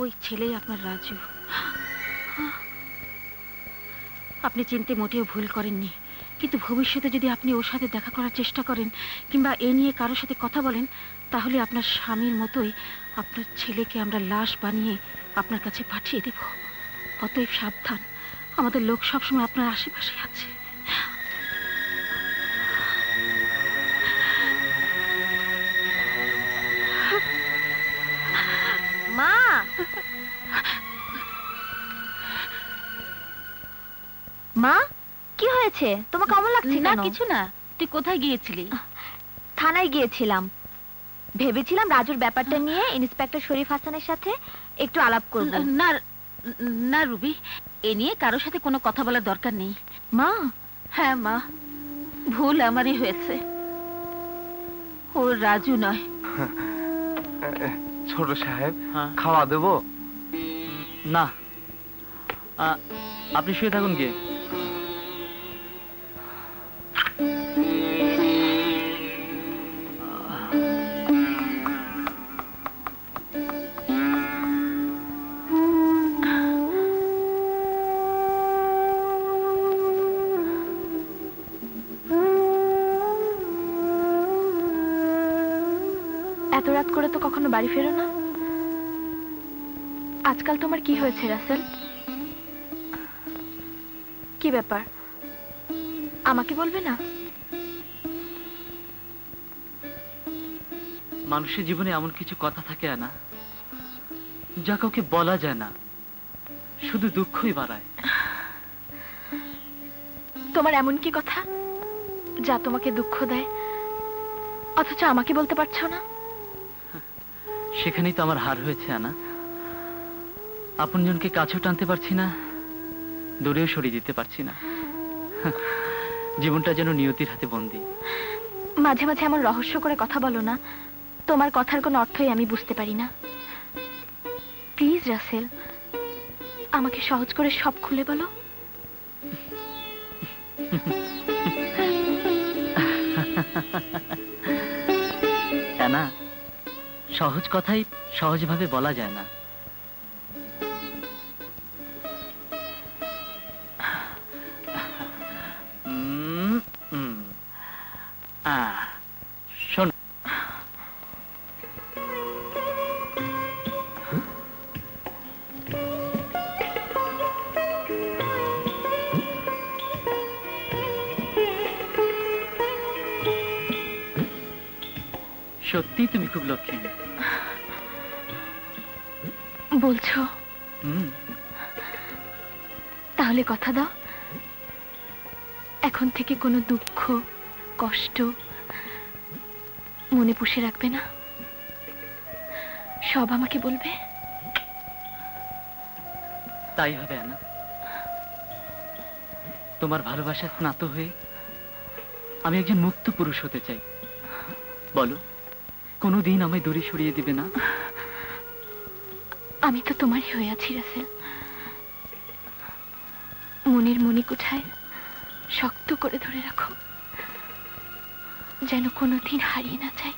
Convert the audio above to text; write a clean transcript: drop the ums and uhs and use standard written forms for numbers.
ওই ছেলেই আপনার রাজু। আপনি চিনতে মোটেও ভুল করেননি, কিন্তু ভবিষ্যতে যদি আপনি ওর সাথে দেখা করার চেষ্টা করেন কিংবা এ নিয়ে কারোর সাথে কথা বলেন, তাহলে আপনার স্বামীর মতোই আপনার ছেলেকে আমরা লাশ বানিয়ে আপনার কাছে পাঠিয়ে দেব। অতএব সাবধান, আমাদের লোক সবসময় আপনার আশেপাশে আছে। মা, মা কি হয়েছে? তোমাকে কেমন লাগছে? না কিছু না। তুই কোথায় গিয়েছিলি? থানায় গিয়েছিলাম, ভেবেছিলাম রাজুর ব্যাপারটা নিয়ে ইন্সপেক্টর শরীফ হাসানের সাথে একটু আলাপ করব। না না রুবি, এ নিয়ে কারোর সাথে কোনো কথা বলার দরকার নেই। মা? হ্যাঁ মা, ভুল আমারই হয়েছে। ও রাজু নয়। ছোট সাহেব, খাওয়া দেবো? না, আপনি শুয়ে থাকুন গিয়ে। এত রাত করে তো কখনো বাড়ি ফেরো না। আজকাল তোমার কি হয়েছে রাসেল? কি ব্যাপার আমাকে বলবে না? মানুষের জীবনে এমন কিছু কথা থাকে না যা কাউকে বলা যায় না, শুধু দুঃখই বাড়ায়। তোমার এমন কি কথা যা তোমাকে দুঃখ দেয় অথচ আমাকে বলতে পারছো না? সেখানেই তো আমার হার হয়েছে আনা। আপনজনকে কাছেও টানতে পারছি না, দূরেও সরিয়ে দিতে পারছি না। জীবনটা যেন নিয়তির হাতে বন্দী। মাঝে মাঝে এমন রহস্য করে কথা বলো না, তোমার কথার কোনো অর্থই আমি বুঝতে পারি না। প্লিজ রাসেল, আমাকে সহজ করে সব খুলে বলো। না, সহজ কথাই সহজভাবে বলা যায় না। শোন, সত্যি তুমি খুব লক্ষ্মী। বলছো? তাহলে কথা দাও, এখন থেকে কোনো দুঃখ কষ্ট মনে পুষে রাখবে না, সব আমাকে বলবে। তাই হবে না? তোমার ভালোবাসা স্নাত হয়ে আমি একজন মুক্ত পুরুষ হতে চাই। বলো, কোনোদিন আমায় দূরে সরিয়ে দিবে না? আমি তো তোমারই হয়ে আছি রাসেল, মনের মণিকুঠায় শক্ত করে ধরে রাখো, যেন কোনোদিন হারিয়ে না যায়।